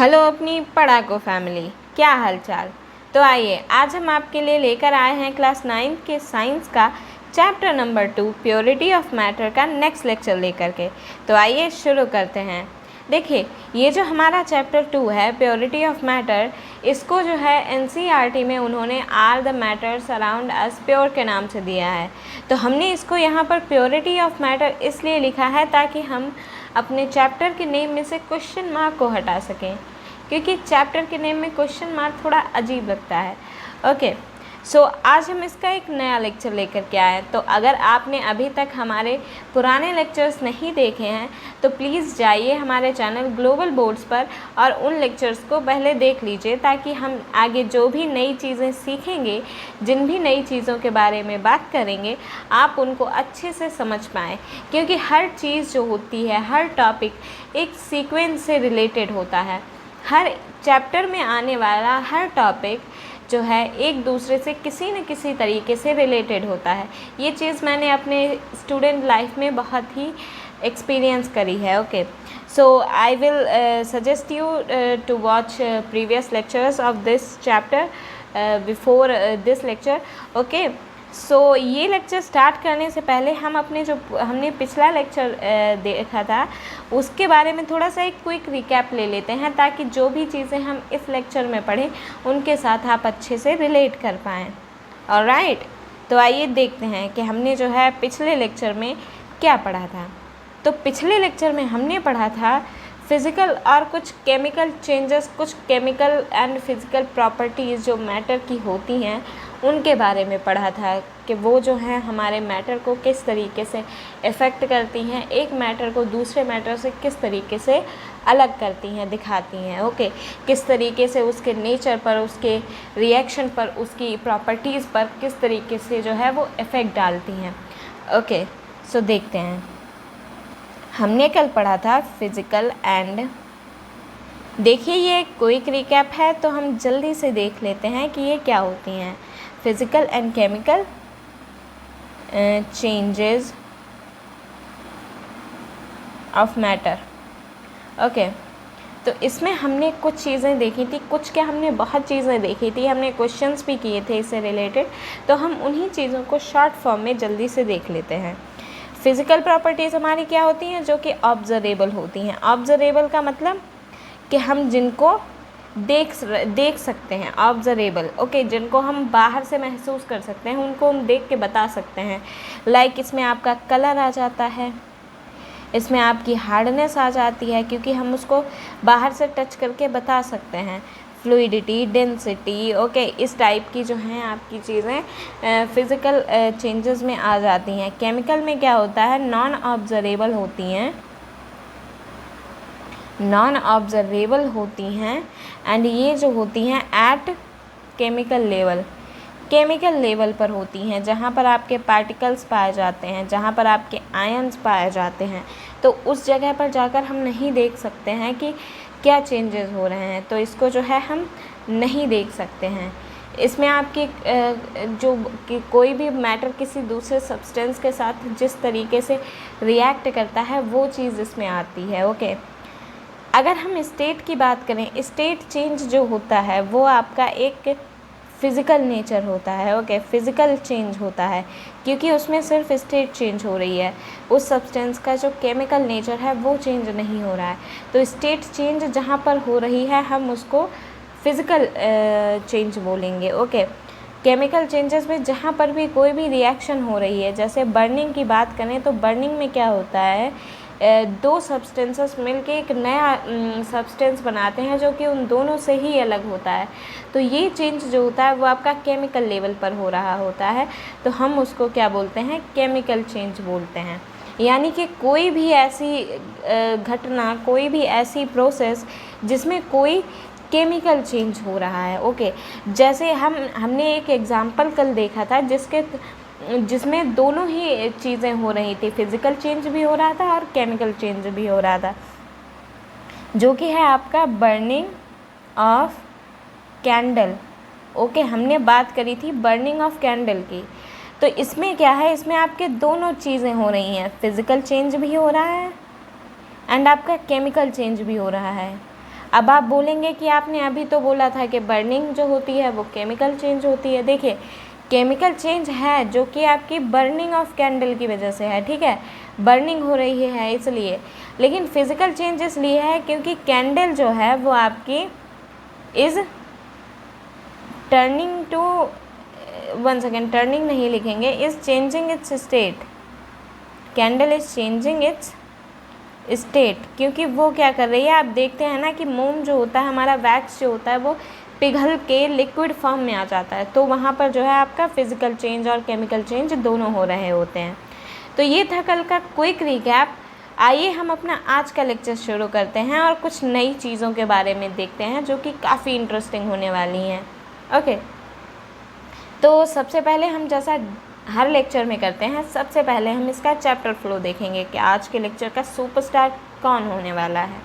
Hello अपनी पढ़ाको family, क्या हाल चाल। तो आइए आज हम आपके लिए लेकर आए हैं क्लास 9 के साइंस का chapter number 2 purity of matter का नेक्स्ट लेक्चर लेकर के। तो आइए शुरू करते हैं। देखिए, ये जो हमारा चैप्टर 2 है प्योरिटी ऑफ मैटर, इसको जो है एनसीईआरटी में उन्होंने are the matters around us pure के नाम से दिया है। तो हमने इसको यहाँ पर प्योरिटी ऑफ मैटर इसलिए लिखा है ताकि हम अपने चैप्टर के नेम में से क्वेश्चन मार्क को हटा सकें, क्योंकि चैप्टर के नेम में क्वेश्चन मार्क थोड़ा अजीब लगता है। ओके, सो आज हम इसका एक नया लेक्चर लेकर के आए हैं। तो अगर आपने अभी तक हमारे पुराने लेक्चर्स नहीं देखे हैं तो प्लीज़ जाइए हमारे चैनल ग्लोबल बोर्ड्स पर और उन लेक्चर्स को पहले देख लीजिए, ताकि हम आगे जो भी नई चीज़ें सीखेंगे, जिन भी नई चीज़ों के बारे में बात करेंगे, आप उनको अच्छे से समझ पाएँ। क्योंकि हर चीज़ जो होती है, हर टॉपिक एक सीक्वेंस से रिलेटेड होता है। हर चैप्टर में आने वाला हर टॉपिक जो है एक दूसरे से किसी न किसी तरीके से रिलेटेड होता है। ये चीज़ मैंने अपने स्टूडेंट लाइफ में बहुत ही एक्सपीरियंस करी है। Okay, so I will suggest you to watch previous lectures of this chapter before this lecture. Okay, so ये लेक्चर स्टार्ट करने से पहले हम अपने जो हमने पिछला लेक्चर देखा था उसके बारे में थोड़ा सा एक क्विक रिकैप ले लेते हैं, ताकि जो भी चीज़ें हम इस लेक्चर में पढ़ें उनके साथ आप अच्छे से रिलेट कर पाएँ। ऑलराइट, तो आइए देखते हैं कि हमने जो है पिछले लेक्चर में क्या पढ़ा था। तो पिछले लेक्चर में हमने पढ़ा था फिज़िकल और कुछ केमिकल चेंजेस, कुछ केमिकल एंड फिज़िकल प्रॉपर्टीज़ जो मैटर की होती हैं उनके बारे में पढ़ा था, कि वो जो है हमारे मैटर को किस तरीके से इफ़ेक्ट करती हैं, एक मैटर को दूसरे मैटर से किस तरीके से अलग करती हैं, दिखाती हैं। ओके, किस तरीके से उसके नेचर पर, उसके रिएक्शन पर, उसकी प्रॉपर्टीज़ पर किस तरीके से जो है वो इफ़ेक्ट डालती हैं। ओके, सो देखते हैं। हमने कल पढ़ा था फिज़िकल एंड, देखिए ये क्विक रिकैप है तो हम जल्दी से देख लेते हैं कि ये क्या होती हैं। Physical and chemical changes of matter. Okay, तो इसमें हमने कुछ चीज़ें देखी थी, कुछ क्या हमने बहुत चीज़ें देखी थी, हमने क्वेश्चंस भी किए थे इससे रिलेटेड। तो हम उन्हीं चीज़ों को शॉर्ट फॉर्म में जल्दी से देख लेते हैं। फिज़िकल प्रॉपर्टीज़ हमारी क्या होती हैं, जो कि ऑब्जर्वेबल होती हैं। ऑब्जर्वेबल का मतलब कि हम जिनको देख सकते हैं, ऑब्जर्वेबल। ओके, जिनको हम बाहर से महसूस कर सकते हैं, उनको हम देख के बता सकते हैं। लाइक इसमें आपका कलर आ जाता है, इसमें आपकी हार्डनेस आ जाती है, क्योंकि हम उसको बाहर से टच करके बता सकते हैं। फ्लूइडिटी, डेंसिटी, ओके, इस टाइप की जो हैं आपकी चीज़ें फिज़िकल चेंजेस में आ जाती हैं। केमिकल में क्या होता है, नॉन ऑब्जर्वेबल होती हैं, नॉन ऑब्जर्वेबल होती हैं, एंड ये जो होती हैं at chemical level, chemical level पर होती हैं, जहाँ पर आपके पार्टिकल्स पाए जाते हैं, जहाँ पर आपके आयंस पाए जाते हैं। तो उस जगह पर जाकर हम नहीं देख सकते हैं कि क्या चेंजेस हो रहे हैं, तो इसको जो है हम नहीं देख सकते हैं। इसमें आपकी जो कि कोई भी मैटर किसी दूसरे सब्सटेंस के साथ जिस तरीके से रिएक्ट करता है वो चीज़ इसमें आती है। ओके, अगर हम स्टेट की बात करें, स्टेट चेंज जो होता है वो आपका एक फ़िज़िकल नेचर होता है। ओके, फ़िज़िकल चेंज होता है, क्योंकि उसमें सिर्फ स्टेट चेंज हो रही है, उस सब्सटेंस का जो केमिकल नेचर है वो चेंज नहीं हो रहा है। तो स्टेट चेंज जहाँ पर हो रही है हम उसको फ़िज़िकल चेंज बोलेंगे। ओके, केमिकल चेंजेस में जहाँ पर भी कोई भी रिएक्शन हो रही है, जैसे बर्निंग की बात करें तो बर्निंग में क्या होता है, दो सब्सटेंसेस मिलके एक नया सब्सटेंस बनाते हैं जो कि उन दोनों से ही अलग होता है। तो ये चेंज जो होता है वो आपका केमिकल लेवल पर हो रहा होता है, तो हम उसको क्या बोलते हैं, केमिकल चेंज बोलते हैं। यानी कि कोई भी ऐसी घटना, कोई भी ऐसी प्रोसेस जिसमें कोई केमिकल चेंज हो रहा है। ओके, जैसे हमने एक एग्ज़ाम्पल कल देखा था जिसमें दोनों ही चीज़ें हो रही थी, फिज़िकल चेंज भी हो रहा था और केमिकल चेंज भी हो रहा था, जो कि है आपका बर्निंग ऑफ कैंडल। ओके, हमने बात करी थी बर्निंग ऑफ कैंडल की। तो इसमें क्या है, इसमें आपके दोनों चीज़ें हो रही हैं, फिज़िकल चेंज भी हो रहा है एंड आपका केमिकल चेंज भी हो रहा है। अब आप बोलेंगे कि आपने अभी तो बोला था कि बर्निंग जो होती है वो केमिकल चेंज होती है। देखिए केमिकल चेंज है जो कि आपकी बर्निंग ऑफ कैंडल की वजह से है, ठीक है, बर्निंग हो रही है इसलिए। लेकिन फिज़िकल चेंज इसलिए है क्योंकि कैंडल जो है वो आपकी is turning to, one second, turning नहीं लिखेंगे, is changing its state, candle is changing its state, क्योंकि वो क्या कर रही है, आप देखते हैं ना कि मोम जो होता है हमारा, वैक्स जो होता है वो पिघल के लिक्विड फॉर्म में आ जाता है, तो वहाँ पर जो है आपका फिज़िकल चेंज और केमिकल चेंज दोनों हो रहे होते हैं। तो ये था कल का क्विक रिकैप। आइए हम अपना आज का लेक्चर शुरू करते हैं और कुछ नई चीज़ों के बारे में देखते हैं जो कि काफ़ी इंटरेस्टिंग होने वाली हैं। ओके, तो सबसे पहले हम जैसा हर लेक्चर में करते हैं, सबसे पहले हम इसका चैप्टर फ्लो देखेंगे कि आज के लेक्चर का सुपरस्टार कौन होने वाला है।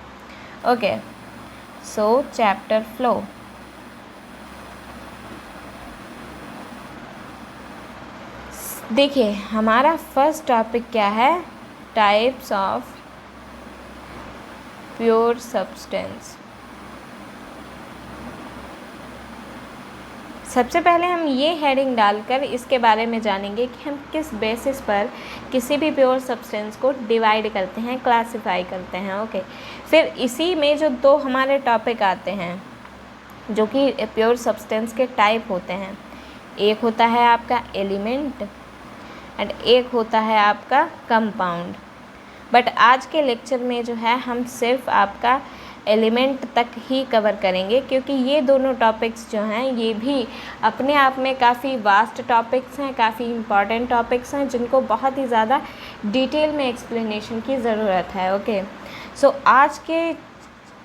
ओके, सो चैप्टर फ्लो। देखिए हमारा फर्स्ट टॉपिक क्या है, टाइप्स ऑफ प्योर सब्सटेंस। सबसे पहले हम ये हेडिंग डालकर इसके बारे में जानेंगे कि हम किस बेसिस पर किसी भी प्योर सब्सटेंस को डिवाइड करते हैं, क्लासिफाई करते हैं। ओके, फिर इसी में जो दो हमारे टॉपिक आते हैं जो कि प्योर सब्सटेंस के टाइप होते हैं, एक होता है आपका एलिमेंट एंड एक होता है आपका कंपाउंड। बट आज के लेक्चर में जो है हम सिर्फ आपका एलिमेंट तक ही कवर करेंगे, क्योंकि ये दोनों टॉपिक्स जो हैं ये भी अपने आप में काफ़ी वास्ट टॉपिक्स हैं, काफ़ी इम्पॉर्टेंट टॉपिक्स हैं जिनको बहुत ही ज़्यादा डिटेल में एक्सप्लेनेशन की ज़रूरत है। ओके, सो आज के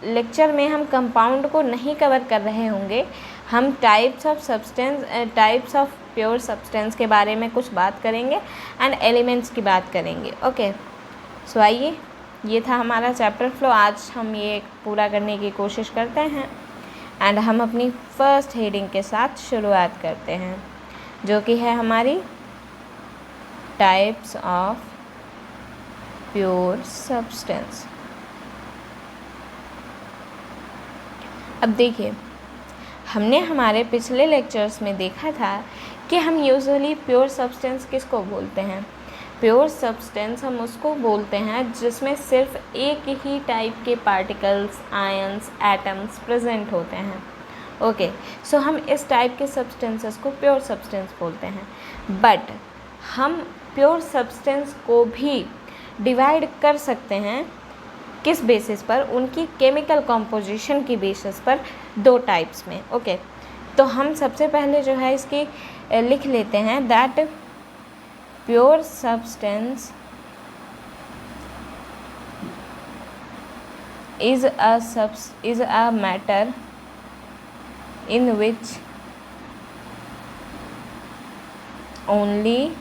लेक्चर में हम कंपाउंड को नहीं कवर कर रहे होंगे, हम types of substance, types of pure substance के बारे में कुछ बात करेंगे एंड एलिमेंट्स की बात करेंगे। ओके, सो आइए, ये था हमारा चैप्टर फ्लो। आज हम ये पूरा करने की कोशिश करते हैं एंड हम अपनी फर्स्ट हेडिंग के साथ शुरुआत करते हैं जो कि है हमारी टाइप्स ऑफ प्योर सब्सटेंस। अब देखिए, हमने हमारे पिछले लेक्चर्स में देखा था कि हम यूजुअली प्योर सब्सटेंस किसको बोलते हैं। प्योर सब्सटेंस हम उसको बोलते हैं जिसमें सिर्फ एक ही टाइप के पार्टिकल्स, आयंस, एटम्स प्रेजेंट होते हैं। ओके, सो हम इस टाइप के सब्सटेंसेस को प्योर सब्सटेंस बोलते हैं। बट हम प्योर सब्सटेंस को भी डिवाइड कर सकते हैं, किस बेसिस पर, उनकी केमिकल कॉम्पोजिशन की बेसिस पर, दो टाइप्स में। ओके, तो हम सबसे पहले जो है इसकी लिख लेते हैं that pure substance is a matter in which only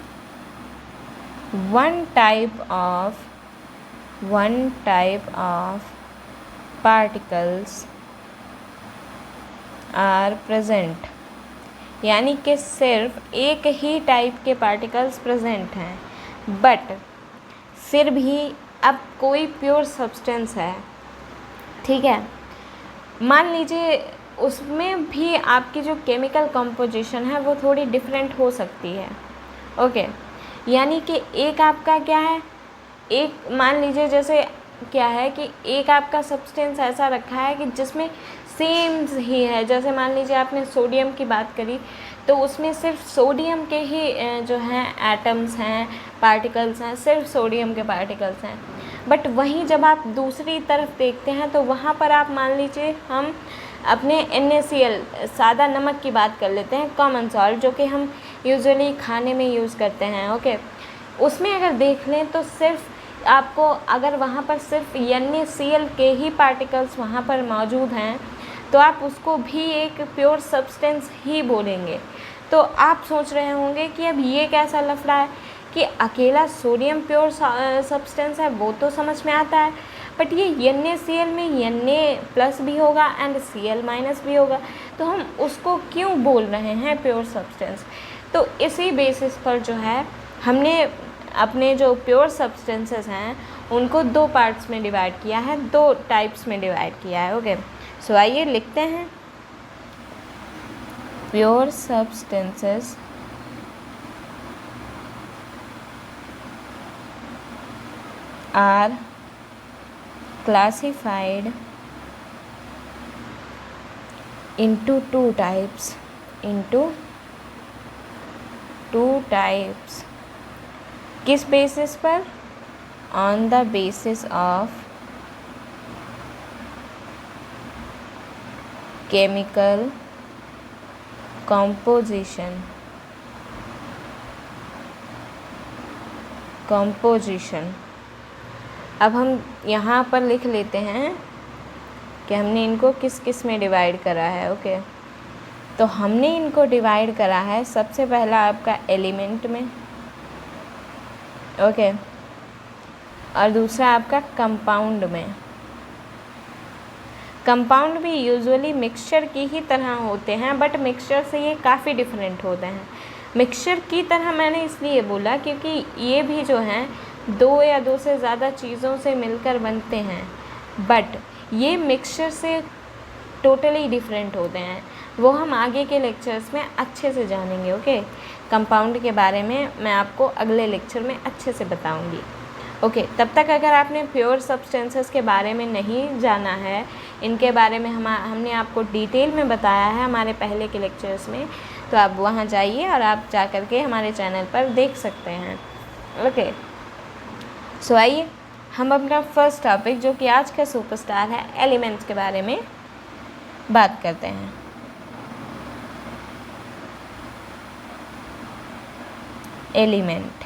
one type of particles are present, यानी कि सिर्फ एक ही टाइप के पार्टिकल्स प्रेजेंट हैं। बट फिर भी अब कोई प्योर सब्सटेंस है, ठीक है, मान लीजिए उसमें भी आपकी जो केमिकल कंपोजिशन है वो थोड़ी डिफरेंट हो सकती है। ओके, यानी कि एक आपका क्या है, एक मान लीजिए जैसे क्या है कि एक आपका सब्सटेंस ऐसा रखा है कि जिसमें सेम ही है, जैसे मान लीजिए आपने सोडियम की बात करी तो उसमें सिर्फ सोडियम के ही जो हैं एटम्स हैं, पार्टिकल्स हैं, सिर्फ सोडियम के पार्टिकल्स हैं। बट वहीं जब आप दूसरी तरफ देखते हैं तो वहाँ पर आप मान लीजिए हम अपने NaCl सादा नमक की बात कर लेते हैं, कॉमन सॉल्ट, जो कि हम यूजुअली खाने में यूज़ करते हैं। ओके, उसमें अगर देख लें तो सिर्फ आपको, अगर वहाँ पर सिर्फ NaCl के ही पार्टिकल्स वहाँ पर मौजूद हैं तो आप उसको भी एक प्योर सब्सटेंस ही बोलेंगे। तो आप सोच रहे होंगे कि अब ये कैसा लफड़ा है कि अकेला सोडियम प्योर सब्सटेंस है, वो तो समझ में आता है, बट ये NaCl में Na+ भी होगा एंड Cl- भी होगा, तो हम उसको क्यों बोल रहे हैं प्योर सब्सटेंस। तो इसी बेसिस पर जो है हमने अपने जो प्योर सब्सटेंसेस हैं उनको दो पार्ट्स में डिवाइड किया है, दो टाइप्स में डिवाइड किया है। ओके, सो आइए लिखते हैं, pure substances are classified into two types, किस बेसिस पर? On the basis of chemical composition अब हम यहाँ पर लिख लेते हैं कि हमने इनको किस किस में डिवाइड करा है। ओके, तो हमने इनको डिवाइड करा है सबसे पहला आपका एलिमेंट में, ओके, और दूसरा आपका कंपाउंड में। कंपाउंड भी यूजुअली मिक्सचर की ही तरह होते हैं, बट मिक्सचर से ये काफ़ी डिफरेंट होते हैं। मिक्सचर की तरह मैंने इसलिए बोला क्योंकि ये भी जो हैं दो या दो से ज़्यादा चीज़ों से मिलकर बनते हैं, बट ये मिक्सचर से टोटली डिफरेंट होते हैं। वो हम आगे के लेक्चर्स में अच्छे से जानेंगे। ओके, कंपाउंड के बारे में मैं आपको अगले लेक्चर में अच्छे से बताऊंगी। ओके, तब तक अगर आपने प्योर सब्सटेंसेस के बारे में नहीं जाना है, इनके बारे में हमने आपको डिटेल में बताया है हमारे पहले के लेक्चर्स में, तो आप वहाँ जाइए और आप जा कर के हमारे चैनल पर देख सकते हैं। ओके, सो आइए हम अपना फर्स्ट टॉपिक जो कि आज का सुपरस्टार है, एलिमेंट्स के बारे में बात करते हैं। एलिमेंट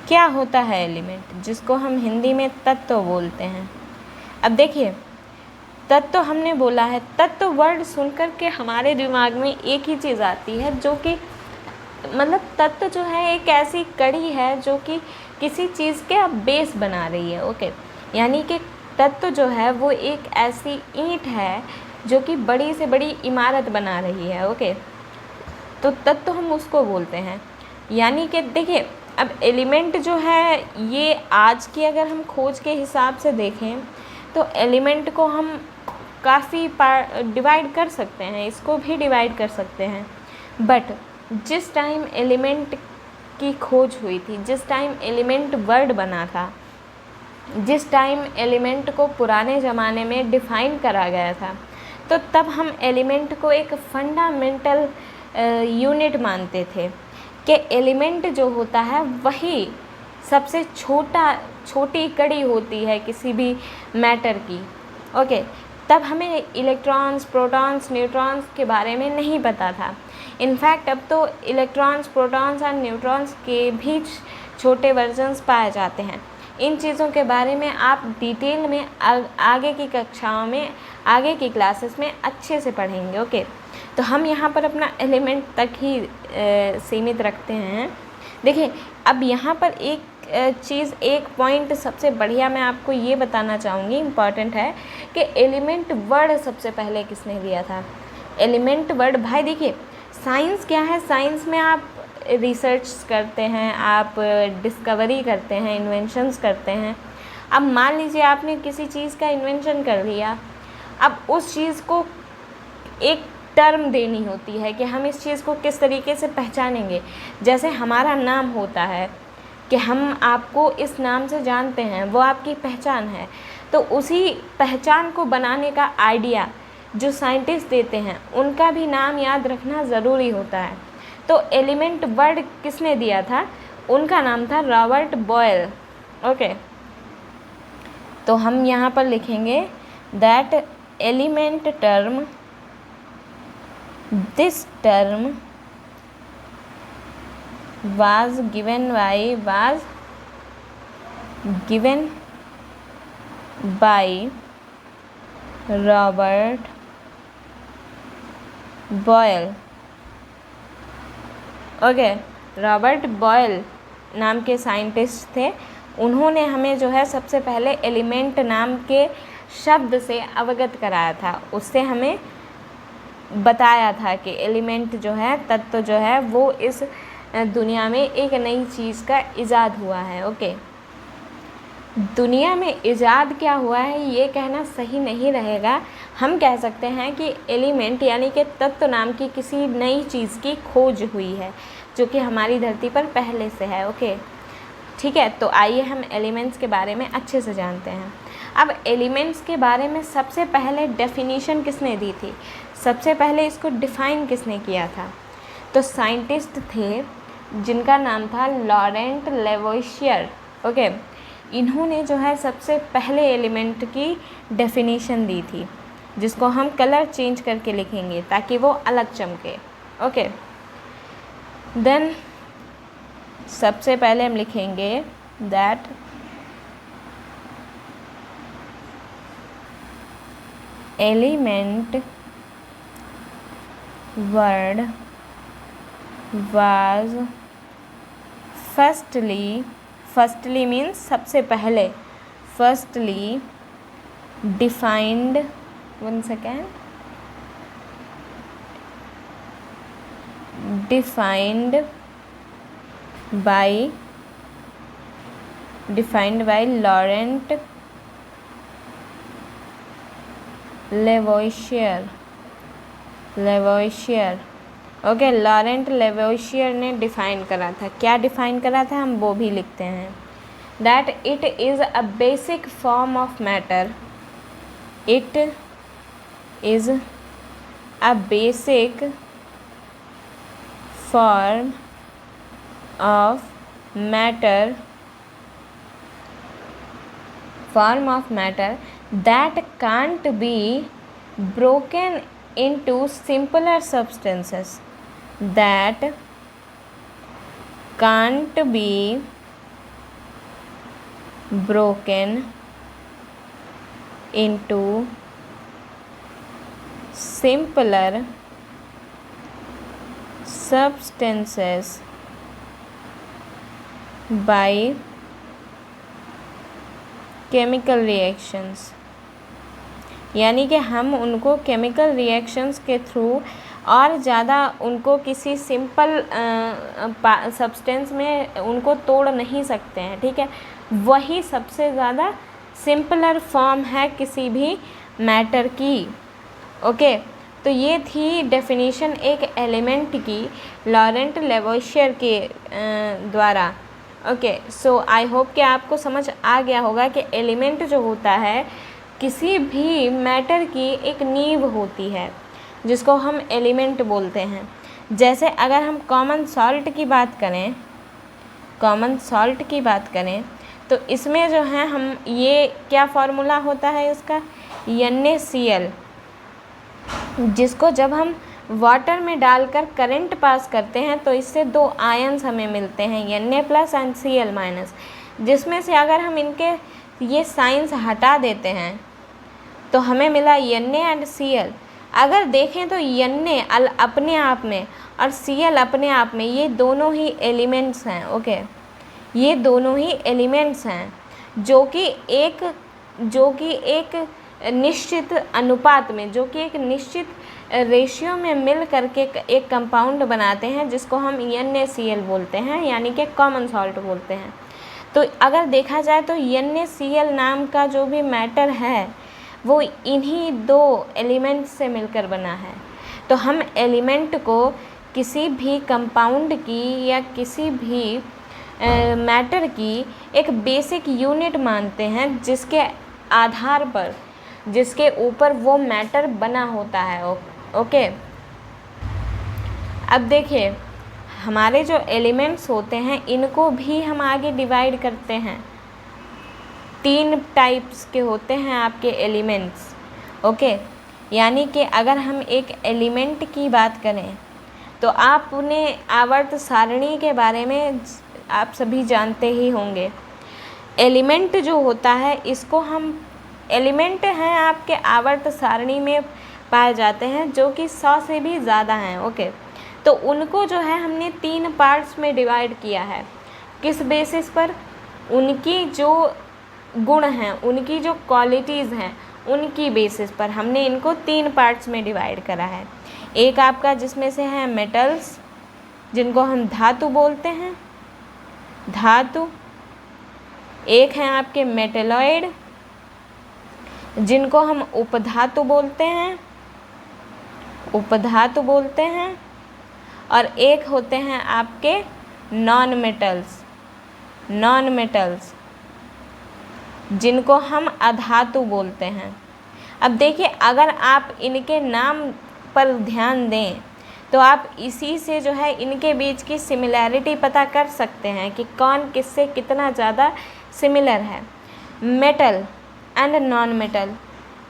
क्या होता है? एलिमेंट जिसको हम हिंदी में तत्व बोलते हैं। अब देखिए, तत्व हमने बोला है, तत्व वर्ड सुनकर के हमारे दिमाग में एक ही चीज़ आती है, जो कि मतलब तत्व जो है एक ऐसी कड़ी है जो कि किसी चीज़ के बेस बना रही है। ओके, यानी कि तत्व जो है वो एक ऐसी ईंट है जो कि बड़ी से बड़ी इमारत बना रही है। ओके, तो तत्व हम उसको बोलते हैं। यानी कि देखिए, अब एलिमेंट जो है ये आज की अगर हम खोज के हिसाब से देखें तो एलिमेंट को हम काफ़ी डिवाइड कर सकते हैं, इसको भी डिवाइड कर सकते हैं। बट जिस टाइम एलिमेंट की खोज हुई थी, जिस टाइम एलिमेंट वर्ड बना था, जिस टाइम एलिमेंट को पुराने ज़माने में डिफ़ाइन करा गया था, तो तब हम एलिमेंट को एक फंडामेंटल यूनिट मानते थे कि एलिमेंट जो होता है वही सबसे छोटी कड़ी होती है किसी भी मैटर की। ओके, तब हमें इलेक्ट्रॉन्स, प्रोटॉन्स, न्यूट्रॉन्स के बारे में नहीं पता था। इनफैक्ट अब तो इलेक्ट्रॉन्स, प्रोटॉन्स और न्यूट्रॉन्स के भी छोटे वर्जन्स पाए जाते हैं। इन चीज़ों के बारे में आप डिटेल में आगे की कक्षाओं में, आगे की क्लासेस में अच्छे से पढ़ेंगे। ओके, तो हम यहाँ पर अपना एलिमेंट तक ही सीमित रखते हैं। देखिए, अब यहाँ पर एक चीज़, एक पॉइंट सबसे बढ़िया मैं आपको ये बताना चाहूँगी, इम्पॉर्टेंट है, कि एलिमेंट वर्ड सबसे पहले किसने दिया था? एलिमेंट वर्ड, भाई देखिए, साइंस क्या है, साइंस में आप रिसर्च करते हैं, आप डिस्कवरी करते हैं, इन्वेंशंस करते हैं। अब मान लीजिए आपने किसी चीज़ का इन्वेंशन कर लिया, अब उस चीज़ को एक टर्म देनी होती है कि हम इस चीज़ को किस तरीके से पहचानेंगे। जैसे हमारा नाम होता है कि हम आपको इस नाम से जानते हैं, वो आपकी पहचान है। तो उसी पहचान को बनाने का आइडिया जो साइंटिस्ट देते हैं, उनका भी नाम याद रखना ज़रूरी होता है। तो एलिमेंट वर्ड किसने दिया था? उनका नाम था रॉबर्ट बॉयल। ओके, तो हम यहाँ पर लिखेंगे that element term, this term was given by Robert Boyle। Okay, Robert Boyle नाम के साइंटिस्ट थे। उन्होंने हमें जो है सबसे पहले एलिमेंट नाम के शब्द से अवगत कराया था, उससे हमें बताया था कि एलिमेंट जो है, तत्व जो है, वो इस दुनिया में एक नई चीज़ का इजाद हुआ है। ओके, दुनिया में इजाद क्या हुआ है ये कहना सही नहीं रहेगा। हम कह सकते हैं कि एलिमेंट यानी कि तत्व नाम की किसी नई चीज़ की खोज हुई है जो कि हमारी धरती पर पहले से है। ओके, ठीक है। तो आइए हम एलिमेंट्स के बारे में अच्छे से जानते हैं। अब एलिमेंट्स के बारे में सबसे पहले डेफिनीशन किसने दी थी, सबसे पहले इसको डिफ़ाइन किसने किया था? तो साइंटिस्ट थे जिनका नाम था लॉरेंट लेवोइशियर। ओके, इन्होंने जो है सबसे पहले एलिमेंट की डेफिनीशन दी थी, जिसको हम कलर चेंज करके लिखेंगे ताकि वो अलग चमके। ओके, देन सबसे पहले हम लिखेंगे that element word was firstly means सबसे पहले, firstly defined, one second, defined by Laurent Lavoisier। Okay, Laurent Lavoisier ने डिफ़ाइन करा था। क्या डिफ़ाइन करा था हम वो भी लिखते हैं। That it is a basic form of matter, it is a basic form of matter that can't be broken into simpler substances, that can't be broken into simpler substances by chemical reactions। यानी कि हम उनको chemical reactions के through और ज़्यादा उनको किसी simple substance में उनको तोड़ नहीं सकते हैं। ठीक है, वही सबसे ज़्यादा सिंपलर फॉर्म है किसी भी मैटर की। ओके, तो ये थी डेफिनेशन एक एलिमेंट की लॉरेंट लेवोइशियर के द्वारा। ओके, सो आई होप कि आपको समझ आ गया होगा कि एलिमेंट जो होता है किसी भी मैटर की एक नींव होती है जिसको हम एलिमेंट बोलते हैं। जैसे अगर हम कॉमन सॉल्ट की बात करें तो इसमें जो है हम ये क्या फार्मूला होता है इसका, NaCl, जिसको जब हम वाटर में डालकर करंट पास करते हैं तो इससे दो आयन्स हमें मिलते हैं, Na+ एंड Cl-, जिसमें से अगर हम इनके ये साइंस हटा देते हैं तो हमें मिला Na एंड Cl। अगर देखें तो Na अपने आप में और Cl अपने आप में ये दोनों ही एलिमेंट्स हैं। ओके, ये दोनों ही एलिमेंट्स हैं जो कि एक निश्चित अनुपात में, जो कि एक निश्चित रेशियो में मिल करके एक कंपाउंड बनाते हैं जिसको हम NaCl बोलते हैं, यानी कि कॉमन सॉल्ट बोलते हैं। तो अगर देखा जाए तो NaCl नाम का जो भी मैटर है वो इन्हीं दो एलिमेंट से मिलकर बना है। तो हम एलिमेंट को किसी भी कंपाउंड की या किसी भी मैटर की एक बेसिक यूनिट मानते हैं जिसके आधार पर, जिसके ऊपर वो मैटर बना होता है। ओके, अब देखिए हमारे जो एलिमेंट्स होते हैं इनको भी हम आगे डिवाइड करते हैं। 3 टाइप्स के होते हैं आपके एलिमेंट्स। ओके, यानी कि अगर हम एक एलिमेंट की बात करें तो आपने आवर्त सारणी के बारे में आप सभी जानते ही होंगे। एलिमेंट जो होता है इसको हम, एलिमेंट हैं आपके आवर्त सारणी में पाए जाते हैं जो कि 100 से भी ज़्यादा हैं। ओके, तो उनको जो है हमने 3 पार्ट्स में डिवाइड किया है। किस बेसिस पर? उनकी जो गुण हैं, उनकी जो क्वालिटीज़ हैं, उनकी बेसिस पर हमने इनको 3 पार्ट्स में डिवाइड करा है। एक आपका जिसमें से है मेटल्स, जिनको हम धातु बोलते हैं, धातु। एक हैं आपके मेटेलॉइड जिनको हम उपधातु बोलते हैं, उपधातु बोलते हैं, और एक होते हैं आपके नॉन मेटल्स, नॉन मेटल्स जिनको हम अधातु बोलते हैं। अब देखिए, अगर आप इनके नाम पर ध्यान दें तो आप इसी से जो है इनके बीच की सिमिलैरिटी पता कर सकते हैं कि कौन किससे कितना ज़्यादा सिमिलर है। मेटल एंड नॉन मेटल,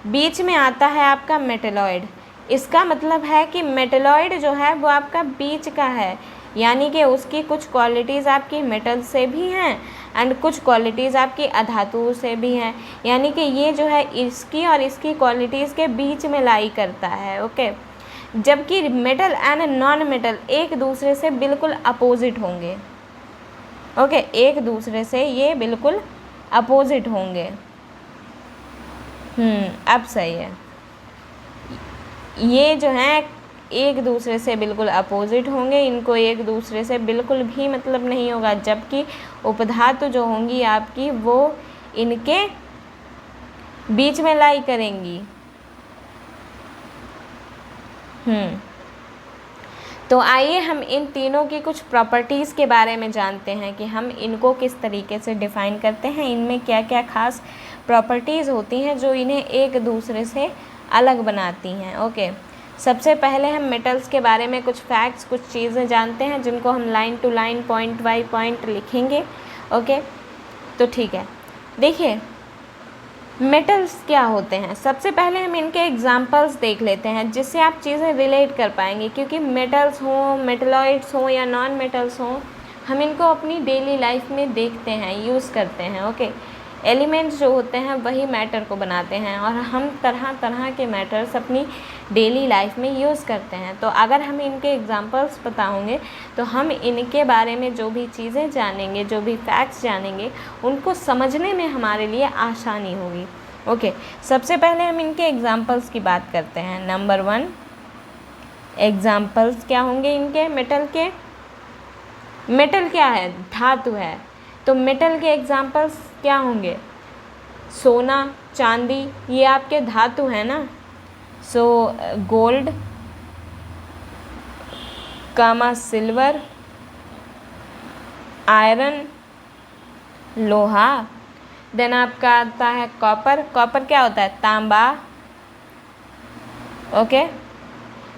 बीच में आता है आपका मेटेलॉइड। इसका मतलब है कि मेटेलॉइड जो है वो आपका बीच का है, यानी कि उसकी कुछ क्वालिटीज़ आपकी मेटल से भी हैं एंड कुछ क्वालिटीज़ आपकी अधातु से भी हैं, यानी कि ये जो है इसकी और इसकी क्वालिटीज़ के बीच में लाई करता है। ओके, जबकि मेटल एंड नॉन मेटल एक दूसरे से बिल्कुल अपोजिट होंगे। ओके, एक दूसरे से ये बिल्कुल अपोजिट होंगे। अब सही है, ये जो है एक दूसरे से बिल्कुल अपोजिट होंगे, इनको एक दूसरे से बिल्कुल भी मतलब नहीं होगा, जबकि उपधातु जो होंगी आपकी वो इनके बीच में लाई करेंगी। तो आइए हम इन तीनों की कुछ प्रॉपर्टीज़ के बारे में जानते हैं कि हम इनको किस तरीके से डिफ़ाइन करते हैं, इनमें क्या क्या खास प्रॉपर्टीज़ होती हैं जो इन्हें एक दूसरे से अलग बनाती हैं। ओके, सबसे पहले हम मेटल्स के बारे में कुछ फैक्ट्स, कुछ चीज़ें जानते हैं जिनको हम line to line, point by point लिखेंगे। ओके, तो ठीक है, देखिए मेटल्स क्या होते हैं। सबसे पहले हम इनके एग्जांपल्स देख लेते हैं जिससे आप चीज़ें रिलेट कर पाएंगे, क्योंकि मेटल्स हों, मेटलॉइड्स हों या नॉन मेटल्स हों, हम इनको अपनी डेली लाइफ में देखते हैं, यूज़ करते हैं। ओके, एलिमेंट्स जो होते हैं वही मैटर को बनाते हैं और हम तरह तरह के मैटर्स अपनी डेली लाइफ में यूज़ करते हैं। तो अगर हमें इनके एग्जांपल्स पता होंगे तो हम इनके बारे में जो भी चीज़ें जानेंगे, जो भी फैक्ट्स जानेंगे, उनको समझने में हमारे लिए आसानी होगी। ओके, सबसे पहले हम इनके एग्जांपल्स की बात करते हैं। नंबर 1, एग्जांपल्स क्या होंगे इनके मेटल के। मेटल क्या है? धातु है, तो मेटल के एग्जांपल्स क्या होंगे? सोना, चांदी, ये आपके धातु है ना। सो गोल्ड, कामा सिल्वर, आयरन, लोहा। देन आपका आता है कॉपर। कॉपर क्या होता है? तांबा। ओके,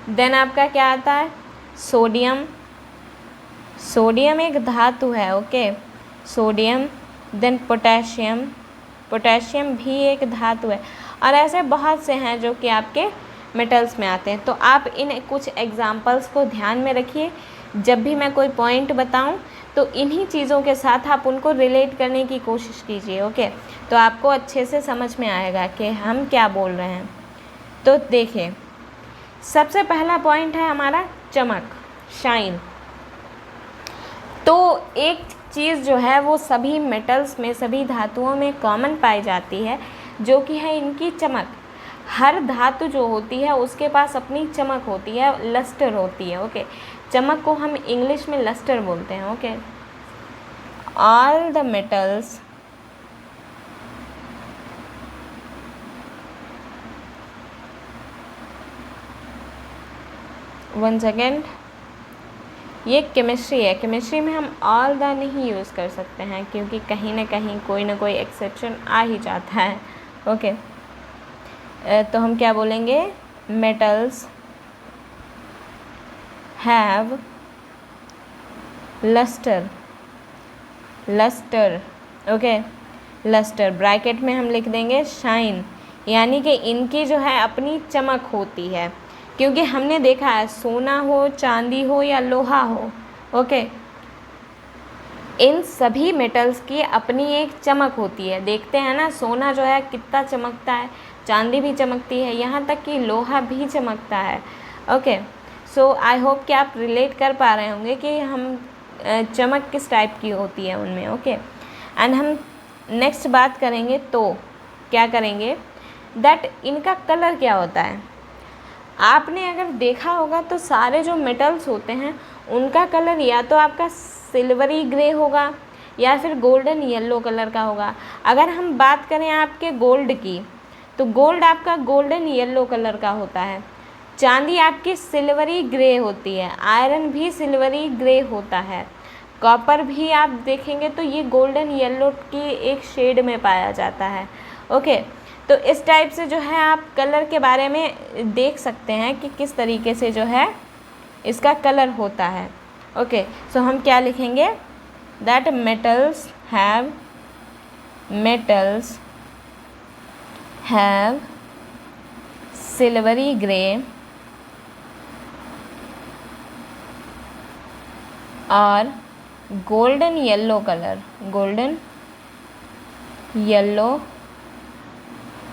देन आपका क्या आता है? सोडियम। सोडियम एक धातु है। Okay, sodium. Then potassium. Potassium भी एक धातु है, और ऐसे बहुत से हैं जो कि आपके मेटल्स में आते हैं। तो आप इन कुछ एग्जांपल्स को ध्यान में रखिए। जब भी मैं कोई पॉइंट बताऊं तो इन्हीं चीज़ों के साथ आप उनको रिलेट करने की कोशिश कीजिए। ओके, तो आपको अच्छे से समझ में आएगा कि हम क्या बोल रहे हैं। तो देखिए, सबसे पहला पॉइंट है हमारा चमक, शाइन। तो एक चीज़ जो है वो सभी मेटल्स में, सभी धातुओं में कॉमन पाई जाती है, जो कि है इनकी चमक। हर धातु जो होती है उसके पास अपनी चमक होती है, लस्टर होती है। ओके, चमक को हम इंग्लिश में लस्टर बोलते हैं। Okay, all the metals one second, ये केमिस्ट्री है। केमिस्ट्री में हम ऑल द नहीं यूज़ कर सकते हैं क्योंकि कहीं ना कहीं कोई ना कोई एक्सेप्शन आ ही जाता है। ओके, तो हम क्या बोलेंगे? Metals have lustre. Lustre, okay, lustre bracket में हम लिख देंगे शाइन, यानी कि इनकी जो है अपनी चमक होती है। क्योंकि हमने देखा है सोना हो, चांदी हो या लोहा हो, ओके, इन सभी मेटल्स की अपनी एक चमक होती है। देखते हैं ना, सोना जो है कितना चमकता है, चांदी भी चमकती है, यहाँ तक कि लोहा भी चमकता है। ओके, सो आई होप कि आप रिलेट कर पा रहे होंगे कि हम चमक किस टाइप की होती है उनमें। ओके, एंड हम नेक्स्ट बात करेंगे तो क्या करेंगे, दैट इनका कलर क्या होता है। आपने अगर देखा होगा तो सारे जो मेटल्स होते हैं उनका कलर या तो आपका सिल्वरी ग्रे होगा या फिर गोल्डन येलो कलर का होगा। अगर हम बात करें आपके गोल्ड की, तो गोल्ड आपका गोल्डन येलो कलर का होता है। चांदी आपकी सिल्वरी ग्रे होती है, आयरन भी सिल्वरी ग्रे होता है, कॉपर भी आप देखेंगे तो ये गोल्डन येलो की एक शेड में पाया जाता है। ओके, तो इस टाइप से जो है आप कलर के बारे में देख सकते हैं कि किस तरीके से जो है इसका कलर होता है। ओके, सो हम क्या लिखेंगे, that metals have silvery grey और golden yellow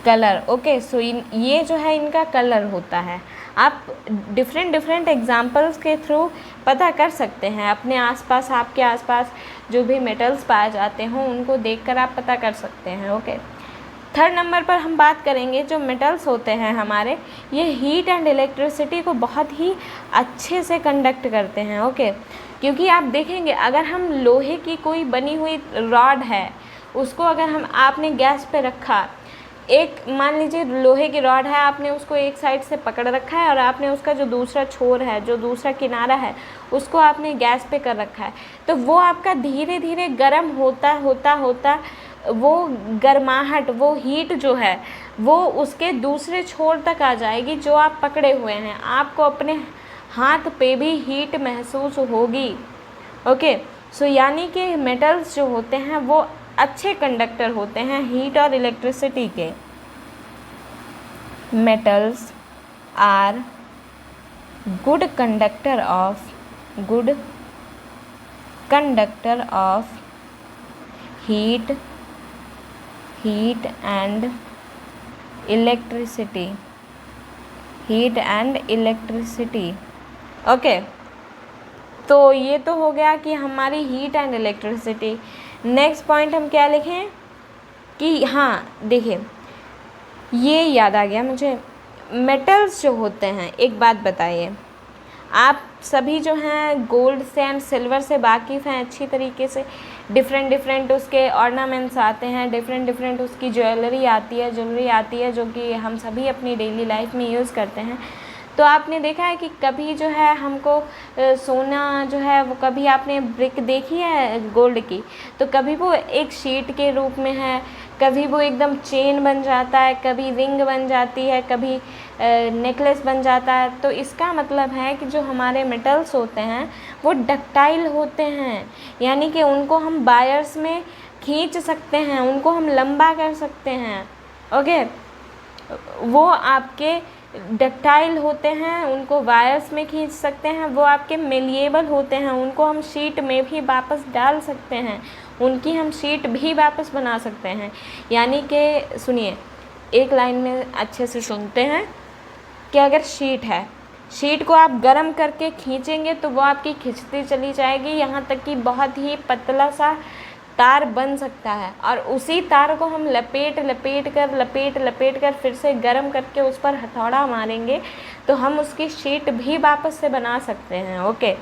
colour. Okay, so ये जो है इनका कलर होता है। आप डिफरेंट एग्जांपल्स के थ्रू पता कर सकते हैं अपने आसपास, आपके आसपास जो भी मेटल्स पाए जाते हों उनको देखकर आप पता कर सकते हैं। ओके, थर्ड नंबर पर हम बात करेंगे जो मेटल्स होते हैं हमारे, ये हीट एंड इलेक्ट्रिसिटी को बहुत ही अच्छे से कंडक्ट करते हैं। ओके, क्योंकि आप देखेंगे अगर हम लोहे की कोई बनी हुई रॉड है, उसको अगर आपने गैस पे रखा, एक मान लीजिए लोहे की रॉड है, आपने उसको एक साइड से पकड़ रखा है और आपने उसका जो दूसरा छोर है, जो दूसरा किनारा है, उसको आपने गैस पे कर रखा है, तो वो आपका धीरे धीरे गर्म होता वो गर्माहट, वो हीट जो है वो उसके दूसरे छोर तक आ जाएगी जो आप पकड़े हुए हैं। आपको अपने हाथ पे भी हीट महसूस होगी। ओके, सो यानी कि मेटल्स जो होते हैं वो अच्छे कंडक्टर होते हैं हीट और इलेक्ट्रिसिटी के। Metals are good conductor of heat and electricity. Okay, तो ये तो हो गया कि हमारी heat and electricity. Next point हम क्या लिखें कि हाँ देखिए, ये याद आ गया मुझे, मेटल्स जो होते हैं, एक बात बताइए, आप सभी जो हैं गोल्ड से एंड सिल्वर से वाकिफ़ हैं अच्छी तरीके से। डिफरेंट उसके ऑर्नामेंट्स आते हैं, डिफरेंट उसकी ज्वेलरी आती है जो कि हम सभी अपनी डेली लाइफ में यूज़ करते हैं। तो आपने देखा है कि कभी जो है हमको सोना जो है वो, कभी आपने ब्रिक देखी है गोल्ड की, तो कभी वो एक शीट के रूप में है, कभी वो एकदम चेन बन जाता है, कभी रिंग बन जाती है, कभी नेकलेस बन जाता है। तो इसका मतलब है कि जो हमारे मेटल्स होते हैं वो डक्टाइल होते हैं, यानी कि उनको हम वायर्स में खींच सकते हैं, उनको हम लंबा कर सकते हैं। ओके, वो आपके डक्टाइल होते हैं, उनको वायर्स में खींच सकते हैं, वो आपके मेलिएबल होते हैं, उनको हम शीट में भी वापस डाल सकते हैं, उनकी हम शीट भी वापस बना सकते हैं। यानी कि सुनिए, एक लाइन में अच्छे से सुनते हैं कि अगर शीट है, शीट को आप गर्म करके खींचेंगे तो वो आपकी खिंचती चली जाएगी, यहाँ तक कि बहुत ही पतला सा तार बन सकता है, और उसी तार को हम लपेट कर फिर से गर्म करके उस पर हथौड़ा मारेंगे तो हम उसकी शीट भी वापस से बना सकते हैं। ओके,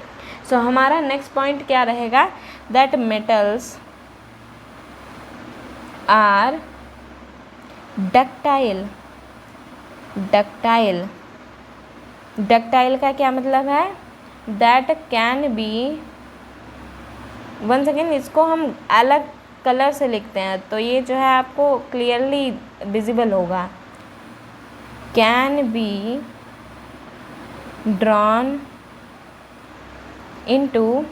सो हमारा नेक्स्ट पॉइंट क्या रहेगा, दैट मेटल्स आर डक्टाइल का क्या मतलब है, that can be, one second, इसको हम अलग कलर से लिखते हैं तो ये जो है आपको क्लियरली विजिबल होगा, can be drawn into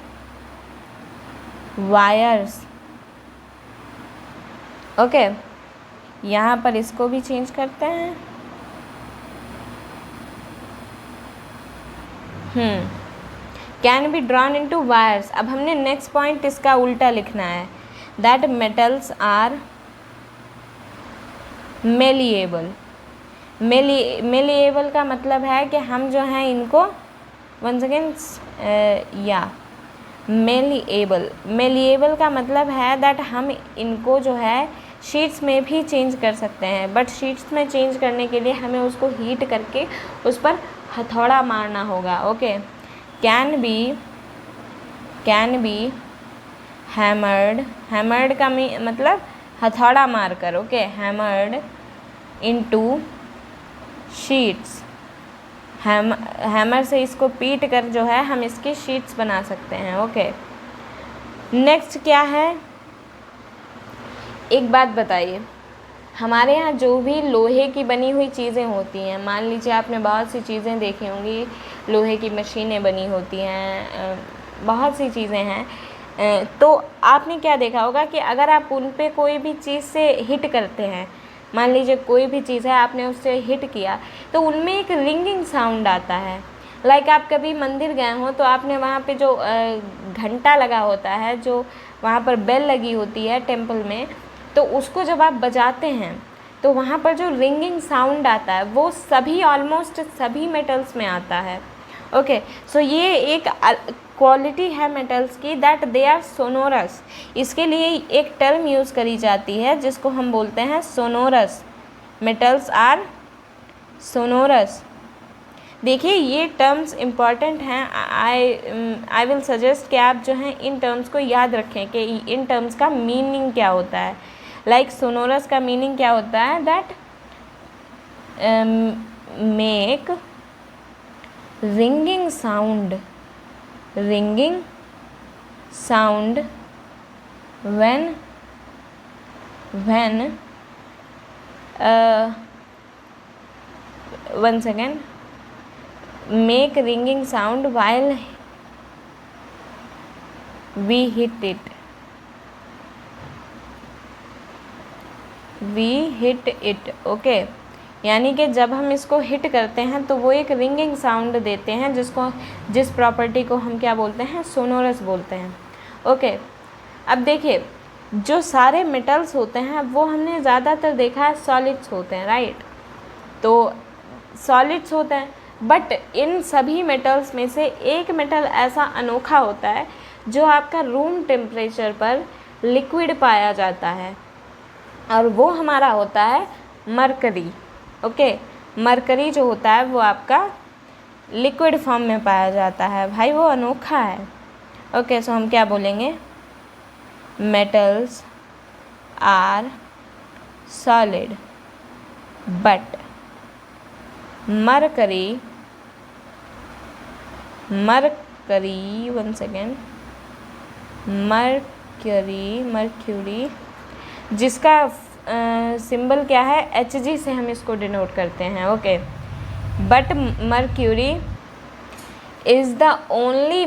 wires. Okay, यहाँ पर इसको भी चेंज करते हैं। Can be drawn into wires. अब हमने नेक्स्ट पॉइंट इसका उल्टा लिखना है, that metals are malleable. Malleable का मतलब है कि हम जो हैं इनको, वन सेकेंड, या मेलिएबल का मतलब है दैट हम इनको जो है शीट्स में भी चेंज कर सकते हैं, बट शीट्स में चेंज करने के लिए हमें उसको हीट करके उस पर हथौड़ा मारना होगा। Okay, can be hammered, hammered का मतलब हथौड़ा मार कर, okay, hammered into sheets, hammer से इसको पीट कर जो है हम इसकी शीट्स बना सकते हैं, ओके। नेक्स्ट क्या है, एक बात बताइए, हमारे यहाँ जो भी लोहे की बनी हुई चीज़ें होती हैं, मान लीजिए आपने बहुत सी चीज़ें देखी होंगी, लोहे की मशीनें बनी होती हैं, बहुत सी चीज़ें हैं, तो आपने क्या देखा होगा कि अगर आप उन पे कोई भी चीज़ से हिट करते हैं, मान लीजिए कोई भी चीज़ है आपने उससे हिट किया तो उनमें एक रिंगिंग साउंड आता है। लाइक आप कभी मंदिर गए हो तो आपने वहाँ पे जो घंटा लगा होता है, जो वहाँ पर बेल लगी होती है टेम्पल में, तो उसको जब आप बजाते हैं तो वहाँ पर जो रिंगिंग साउंड आता है वो सभी ऑलमोस्ट सभी मेटल्स में आता है, ओके। सो ये एक क्वालिटी है मेटल्स की, दैट दे आर सोनोरस। इसके लिए एक टर्म यूज़ करी जाती है जिसको हम बोलते हैं सोनोरस, मेटल्स आर सोनोरस। देखिए ये टर्म्स इम्पॉर्टेंट हैं, आई विल सजेस्ट कि आप जो हैं इन टर्म्स को याद रखें कि इन टर्म्स का मीनिंग क्या होता है। लाइक सोनोरस का मीनिंग क्या होता है, that make ringing sound when one second, make ringing sound while we hit it, okay. यानी कि जब हम इसको हिट करते हैं तो वो एक रिंगिंग साउंड देते हैं, जिस प्रॉपर्टी को हम क्या बोलते हैं, सोनोरस बोलते हैं, ओके। अब देखिए जो सारे मेटल्स होते हैं वो हमने ज़्यादातर देखा है सॉलिड्स होते हैं, राइट। तो सॉलिड्स होते हैं, बट इन सभी मेटल्स में से एक मेटल ऐसा अनोखा होता है जो आपका रूम टेम्परेचर पर लिक्विड पाया जाता है, और वो हमारा होता है मरकरी, ओके। मरकरी जो होता है वो आपका लिक्विड फॉर्म में पाया जाता है, भाई वो अनोखा है, ओके। सो हम क्या बोलेंगे, metals are solid but mercury, one second, mercury जिसका सिंबल क्या है, Hg से हम इसको डिनोट करते हैं, okay. But mercury is the only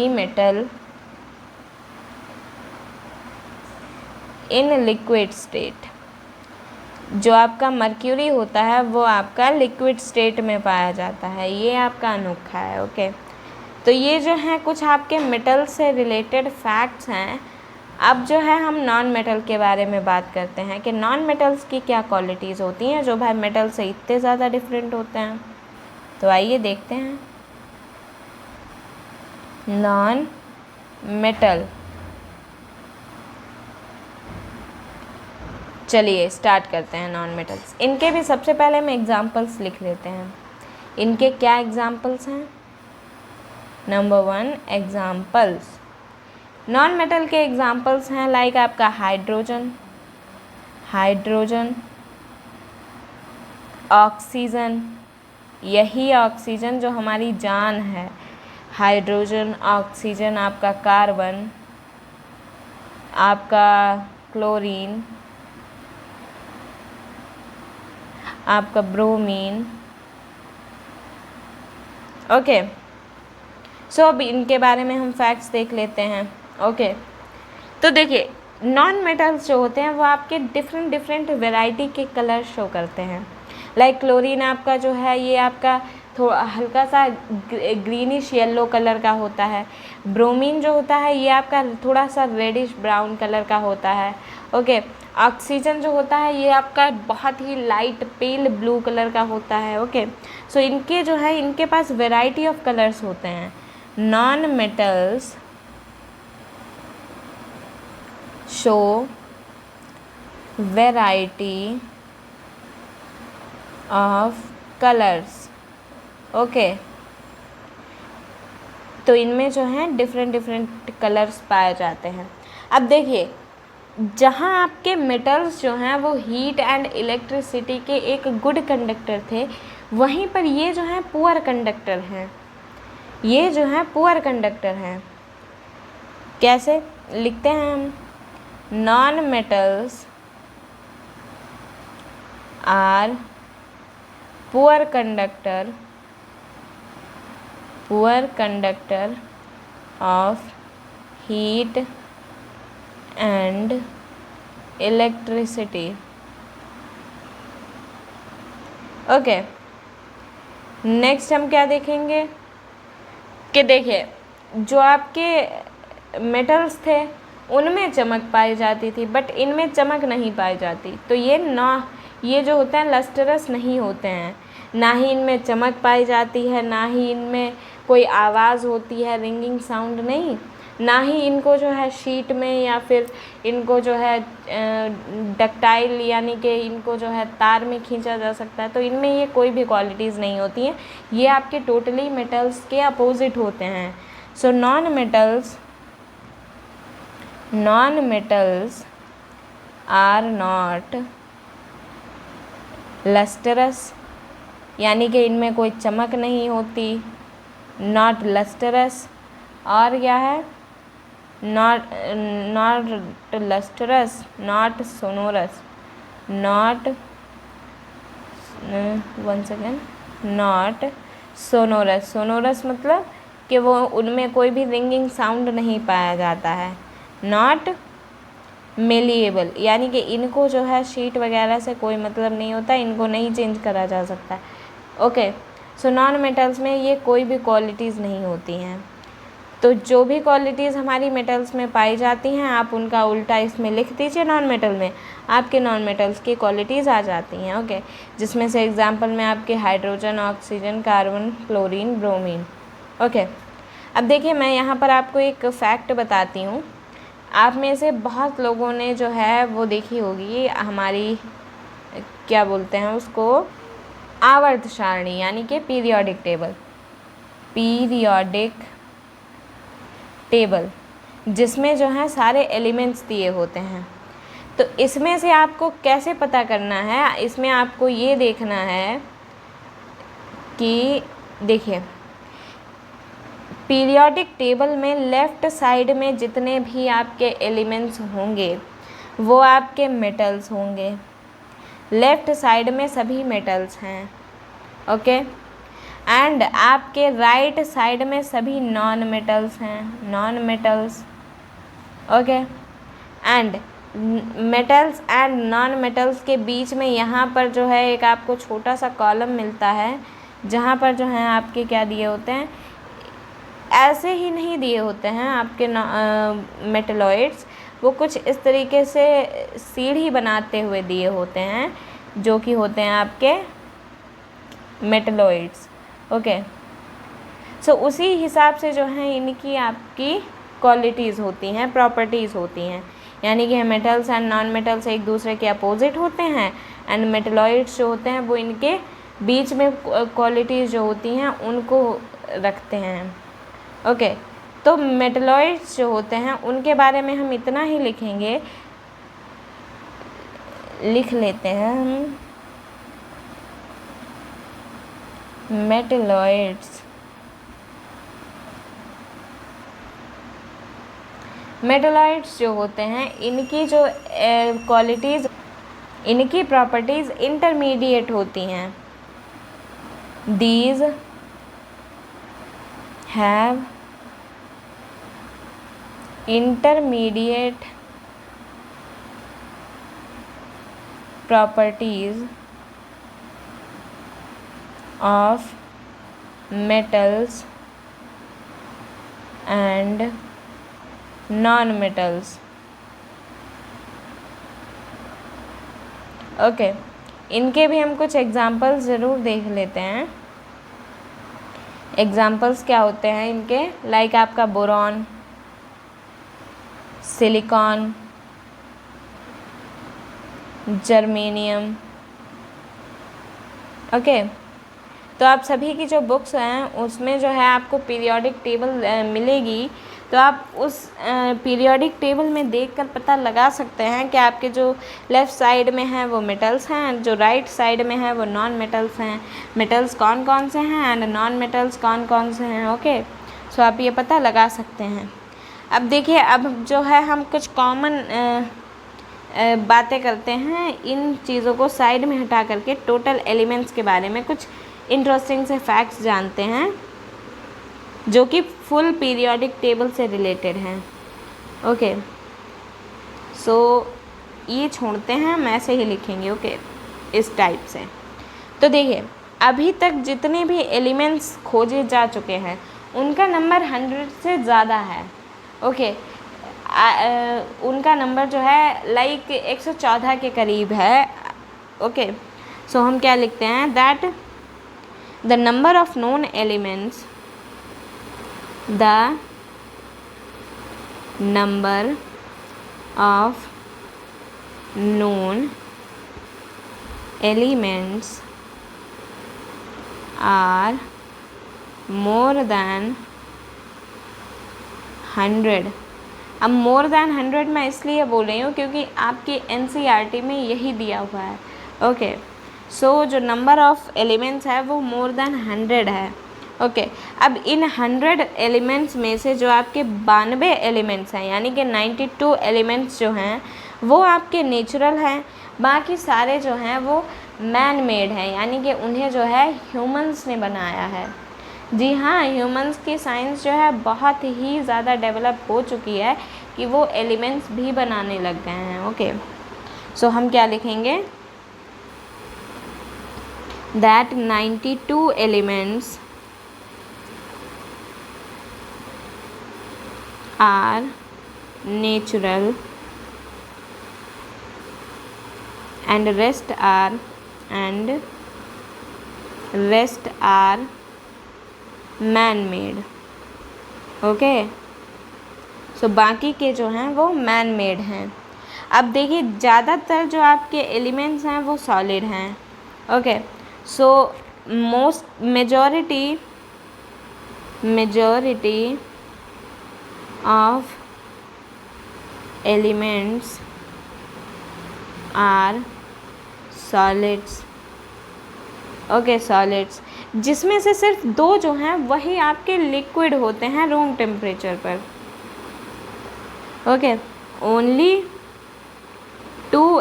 metal in liquid state. जो आपका मर्क्यूरी होता है वो आपका लिक्विड स्टेट में पाया जाता है, ये आपका अनोखा है, ओके। तो ये जो है कुछ आपके मेटल से रिलेटेड फैक्ट्स हैं। अब जो है हम नॉन मेटल के बारे में बात करते हैं कि नॉन मेटल्स की क्या क्वालिटीज़ होती हैं जो भाई मेटल से इतने ज़्यादा डिफरेंट होते हैं। तो आइए देखते हैं नॉन मेटल। चलिए स्टार्ट करते हैं नॉन मेटल्स। इनके भी सबसे पहले हम एग्जांपल्स लिख लेते हैं। इनके क्या एग्जांपल्स हैं? Number 1 examples. नॉन मेटल के एग्जांपल्स हैं लाइक आपका हाइड्रोजन, ऑक्सीजन, यही ऑक्सीजन जो हमारी जान है, हाइड्रोजन, ऑक्सीजन, आपका कार्बन, आपका क्लोरीन, आपका ब्रोमीन, ओके। सो अब इनके बारे में हम फैक्ट्स देख लेते हैं, ओके। तो देखिए नॉन मेटल्स जो होते हैं वो आपके डिफरेंट वैरायटी के कलर शो करते हैं। लाइक क्लोरीन आपका जो है ये आपका थोड़ा हल्का सा ग्रीनिश येलो कलर का होता है। ब्रोमीन जो होता है ये आपका थोड़ा सा रेडिश ब्राउन कलर का होता है, ओके। ऑक्सीजन जो होता है ये आपका बहुत ही लाइट पेल ब्लू कलर का होता है, ओके। सो इनके जो है इनके पास वैरायटी ऑफ कलर्स होते हैं। Non metals show variety of colours, okay. तो इनमें जो है डिफरेंट डिफरेंट कलर्स पाए जाते हैं। अब देखिए, जहाँ आपके मेटल्स जो हैं वो हीट एंड इलेक्ट्रिसिटी के एक गुड कंडक्टर थे, वहीं पर ये जो हैं पुअर कंडक्टर हैं। ये जो हैं पुअर कंडक्टर हैं। कैसे लिखते हैं हम? Non metals are poor conductor of heat and electricity. Okay, next हम क्या देखेंगे कि देखिए, जो आपके मेटल्स थे उनमें चमक पाई जाती थी, बट इनमें चमक नहीं पाई जाती। तो ये जो होते हैं लस्टरस नहीं होते हैं, ना ही इनमें चमक पाई जाती है, ना ही इनमें कोई आवाज़ होती है, रिंगिंग साउंड नहीं, ना ही इनको जो है शीट में या फिर इनको जो है डक्टाइल यानी कि इनको जो है तार में खींचा जा सकता है। तो इनमें ये कोई भी क्वालिटीज़ नहीं होती हैं। ये आपके टोटली मेटल्स के अपोजिट होते हैं। So non metals are not lustrous, यानी कि इनमें कोई चमक नहीं होती। नॉट लस्टरस, और क्या है? Not lustrous, not sonorous, not sonorous. Sonorous मतलब कि वो उनमें कोई भी रिंगिंग साउंड नहीं पाया जाता है। नॉट मेलिएबल, यानी कि इनको जो है शीट वगैरह से कोई मतलब नहीं होता, इनको नहीं चेंज करा जा सकता। ओके, सो नॉन मेटल्स में ये कोई भी क्वालिटीज़ नहीं होती हैं। तो जो भी क्वालिटीज़ हमारी मेटल्स में पाई जाती हैं, आप उनका उल्टा इसमें लिख दीजिए नॉन मेटल में, आपके नॉन मेटल्स की क्वालिटीज़ आ जाती हैं। ओके, जिसमें से एग्जांपल में आपके hydrogen, oxygen, carbon, chlorine, bromine. Okay, अब देखिए, मैं यहाँ पर आपको एक फैक्ट बताती हूँ। आप में से बहुत लोगों ने जो है वो देखी होगी हमारी, क्या बोलते हैं उसको, आवर्त सारणी, यानी कि पीरियोडिक टेबल, जिसमें जो है सारे एलिमेंट्स दिए होते हैं। तो इसमें से आपको कैसे पता करना है? इसमें आपको ये देखना है कि देखिए, पीरियोडिक टेबल में लेफ़्ट साइड में जितने भी आपके एलिमेंट्स होंगे वो आपके मेटल्स होंगे। लेफ़्ट साइड में सभी मेटल्स हैं। ओके, एंड आपके राइट साइड में सभी नॉन मेटल्स हैं, non metals. Okay, and metals and non metals के बीच में यहाँ पर जो है एक आपको छोटा सा कॉलम मिलता है, जहाँ पर जो है आपके क्या दिए होते हैं, ऐसे ही नहीं दिए होते हैं आपके मेटलॉइड्स, वो कुछ इस तरीके से सीढ़ी बनाते हुए दिए होते हैं, जो कि होते हैं आपके मेटलॉइड्स। ओके, सो उसी हिसाब से जो है इनकी आपकी क्वालिटीज़ होती हैं, प्रॉपर्टीज़ होती हैं, यानी कि मेटल्स एंड नॉन मेटल्स एक दूसरे के अपोजिट होते हैं, एंड मेटलॉइड्स जो होते हैं वो इनके बीच में क्वालिटीज़ जो होती हैं उनको रखते हैं। ओके, तो मेटलॉइड्स जो होते हैं उनके बारे में हम इतना ही लिखेंगे, लिख लेते हैं हम, मेटलॉइड्स जो होते हैं इनकी जो क्वालिटीज़, इनकी प्रॉपर्टीज़ इंटरमीडिएट होती हैं। These have intermediate properties of metals and non-metals. Okay, इनके भी हम कुछ एग्जांपल्स ज़रूर देख लेते हैं। एग्जांपल्स क्या होते हैं इनके? लाइक आपका बोरॉन, सिलिकॉन, जर्मेनियम। ओके, तो आप सभी की जो बुक्स हैं उसमें जो है आपको पीरियोडिक टेबल मिलेगी, तो आप उस पीरियोडिक टेबल में देखकर पता लगा सकते हैं कि आपके जो लेफ़्ट साइड में है वो मेटल्स हैं, जो राइट साइड में है वो नॉन मेटल्स हैं, मेटल्स कौन कौन से हैं एंड नॉन मेटल्स कौन कौन से हैं। ओके, सो आप ये पता लगा सकते हैं। अब देखिए, अब जो है हम कुछ कॉमन बातें करते हैं, इन चीज़ों को साइड में हटा करके टोटल एलिमेंट्स के बारे में कुछ इंटरेस्टिंग से फैक्ट्स जानते हैं जो कि फुल पीरियोडिक टेबल से रिलेटेड हैं। ओके, सो ये छोड़ते हैं, हम ऐसे ही लिखेंगे। ओके, इस टाइप से। तो देखिए, अभी तक जितने भी एलिमेंट्स खोजे जा चुके हैं उनका नंबर 100 से ज़्यादा है। ओके, उनका नंबर जो है लाइक 114 के करीब है। ओके, सो हम क्या लिखते हैं, that the number of known elements, the number of known elements are more than 100। अब मोर दैन 100 मैं इसलिए बोल रही हूँ क्योंकि आपकी NCERT में यही दिया हुआ है। ओके, सो जो नंबर ऑफ़ एलिमेंट्स है वो मोर दैन 100 है। ओके, अब इन 100 एलिमेंट्स में से जो आपके 92 एलिमेंट्स हैं, यानी कि 92 एलिमेंट्स जो हैं वो आपके नेचुरल हैं, बाकी सारे जो हैं वो मैन मेड हैं, यानी कि उन्हें जो है ह्यूमंस ने बनाया है। जी हाँ, ह्यूमंस की साइंस जो है बहुत ही ज़्यादा डेवलप हो चुकी है कि वो एलिमेंट्स भी बनाने लग गए हैं। ओके, सो हम क्या लिखेंगे, that 92 elements are natural and rest are man made। Okay, so बाकी के जो हैं वो मैन मेड हैं। अब देखिए, ज़्यादातर जो आपके एलिमेंट्स हैं वो सॉलिड हैं। Okay, so majority of elements are solids. Okay, solids, जिसमें से सिर्फ 2 जो हैं वही आपके लिक्विड होते हैं रूम टेम्परेचर पर। Okay, only 2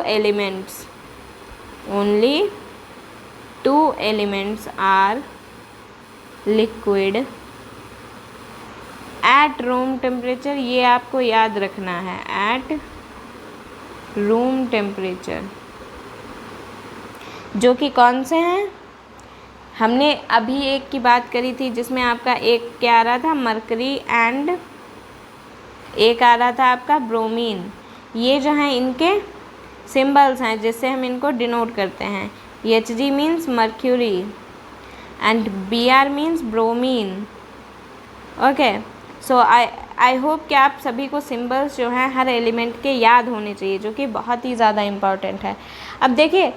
elements are liquid at room temperature. ये आपको याद रखना है, एट रूम टेम्परेचर, जो कि कौन से हैं, हमने अभी एक की बात करी थी जिसमें आपका एक क्या आ रहा था, मरकरी, एंड एक आ रहा था आपका ब्रोमीन। ये जो हैं इनके सिंबल्स हैं जिससे हम इनको डिनोट करते हैं। Hg means mercury and Br means bromine. Okay, so I hope कि आप सभी को सिंबल्स जो हैं हर एलिमेंट के याद होने चाहिए, जो कि बहुत ही ज़्यादा इम्पॉर्टेंट है। अब देखिए,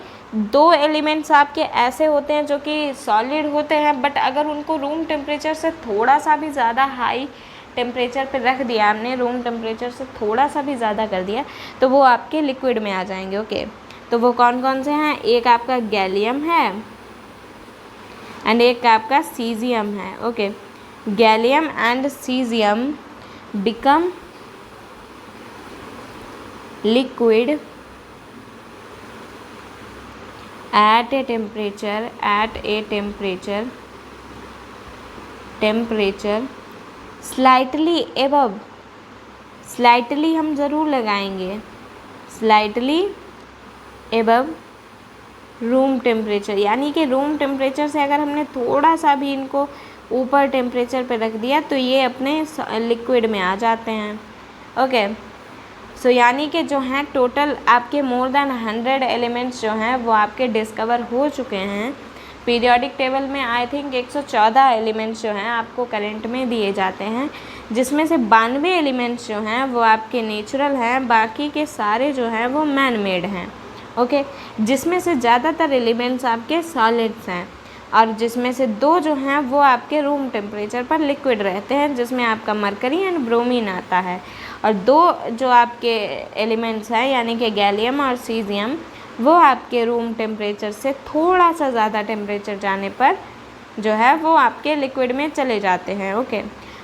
2 एलिमेंट्स आपके ऐसे होते हैं जो कि सॉलिड होते हैं, बट अगर उनको रूम टेम्परेचर से थोड़ा सा भी ज़्यादा हाई टेम्परेचर पे रख दिया हमने, रूम टेम्परेचर से थोड़ा सा भी ज़्यादा कर दिया, तो वो आपके लिक्विड में आ जाएंगे। ओके, तो वो कौन कौन से हैं, एक आपका गैलियम है एंड एक आपका सीजियम है। Okay, gallium and caesium become liquid at a temperature slightly above, slightly हम ज़रूर लगाएंगे, स्लाइटली above रूम टेम्परेचर, यानी कि रूम टेम्परेचर से अगर हमने थोड़ा सा भी इनको ऊपर टेम्परेचर पे रख दिया तो ये अपने लिक्विड में आ जाते हैं। ओके, सो यानी कि जो हैं टोटल आपके मोर दैन 100 एलिमेंट्स जो हैं वो आपके डिस्कवर हो चुके हैं। पीरियोडिक टेबल में आई थिंक 114 एलिमेंट्स जो हैं आपको करंट में दिए जाते हैं, जिसमें से 92 एलिमेंट्स जो हैं वो आपके नेचुरल हैं, बाकी के सारे जो हैं वो मैन मेड हैं। ओके, जिसमें से ज़्यादातर एलिमेंट्स आपके सॉलिड्स हैं। और जिसमें से 2 जो हैं वो आपके रूम टेम्परेचर पर लिक्विड रहते हैं, जिसमें आपका मरकरी एंड ब्रोमीन आता है। और 2 जो आपके एलिमेंट्स हैं यानी कि गैलियम और सीजियम, वो आपके रूम टेम्परेचर से थोड़ा सा ज़्यादा टेम्परेचर जाने पर जो है वो आपके लिक्विड में चले जाते हैं। ओके,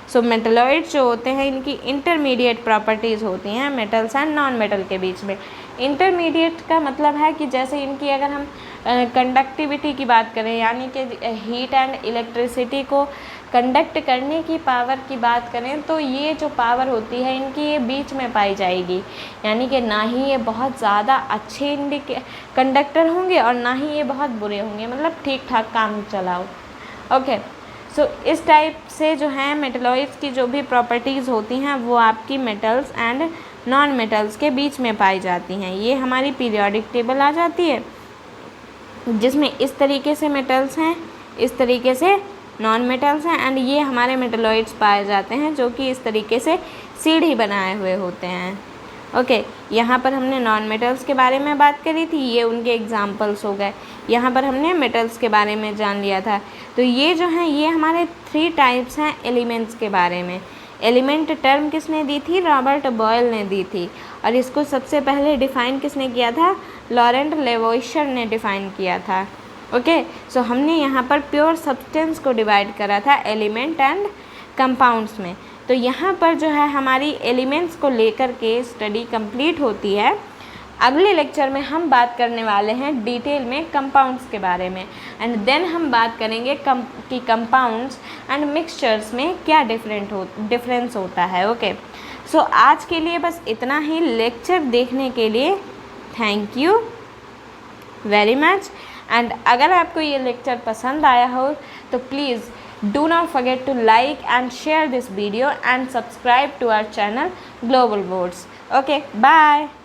सो मेटलॉइड्स जो होते हैं इनकी इंटरमीडिएट प्रॉपर्टीज़ होती हैं मेटल्स एंड नॉन मेटल के बीच में। इंटरमीडिएट का मतलब है कि जैसे इनकी अगर हम कंडक्टिविटी की बात करें यानी कि हीट एंड इलेक्ट्रिसिटी को कंडक्ट करने की पावर की बात करें, तो ये जो पावर होती है इनकी ये बीच में पाई जाएगी, यानी कि ना ही ये बहुत ज़्यादा अच्छे कंडक्टर होंगे और ना ही ये बहुत बुरे होंगे, मतलब ठीक ठाक काम चलाओ। ओके, सो इस टाइप से जो है मेटलॉइड्स की जो भी प्रॉपर्टीज़ होती हैं वो आपकी मेटल्स एंड नॉन मेटल्स के बीच में पाई जाती हैं। ये हमारी पीरियोडिक टेबल आ जाती है जिसमें इस तरीके से मेटल्स हैं, इस तरीके से नॉन मेटल्स हैं, एंड ये हमारे मेटलॉइड्स पाए जाते हैं जो कि इस तरीके से सीढ़ी बनाए हुए होते हैं। ओके, यहाँ पर हमने नॉन मेटल्स के बारे में बात करी थी, ये उनके एग्जांपल्स हो गए। यहाँ पर हमने मेटल्स के बारे में जान लिया था। तो ये जो हैं ये हमारे 3 टाइप्स हैं एलिमेंट्स के बारे में। एलिमेंट टर्म किसने दी थी? रॉबर्ट बॉयल ने दी थी। और इसको सबसे पहले डिफ़ाइन किसने किया था? लॉरेंट लेवोइशर ने डिफ़ाइन किया था। ओके, सो हमने यहाँ पर प्योर सब्सटेंस को डिवाइड करा था एलिमेंट एंड कंपाउंड्स में। तो यहाँ पर जो है हमारी एलिमेंट्स को लेकर के स्टडी कंप्लीट होती है। अगले लेक्चर में हम बात करने वाले हैं डिटेल में कंपाउंड्स के बारे में, एंड देन हम बात करेंगे कि कंपाउंड्स एंड मिक्सचर्स में क्या डिफरेंस होता है। ओके, सो आज के लिए बस इतना ही। लेक्चर देखने के लिए thank you very much. And अगर आपको ये लेक्चर पसंद आया हो तो please do not forget to like and share this video and subscribe to our channel Global Boards. Okay, bye.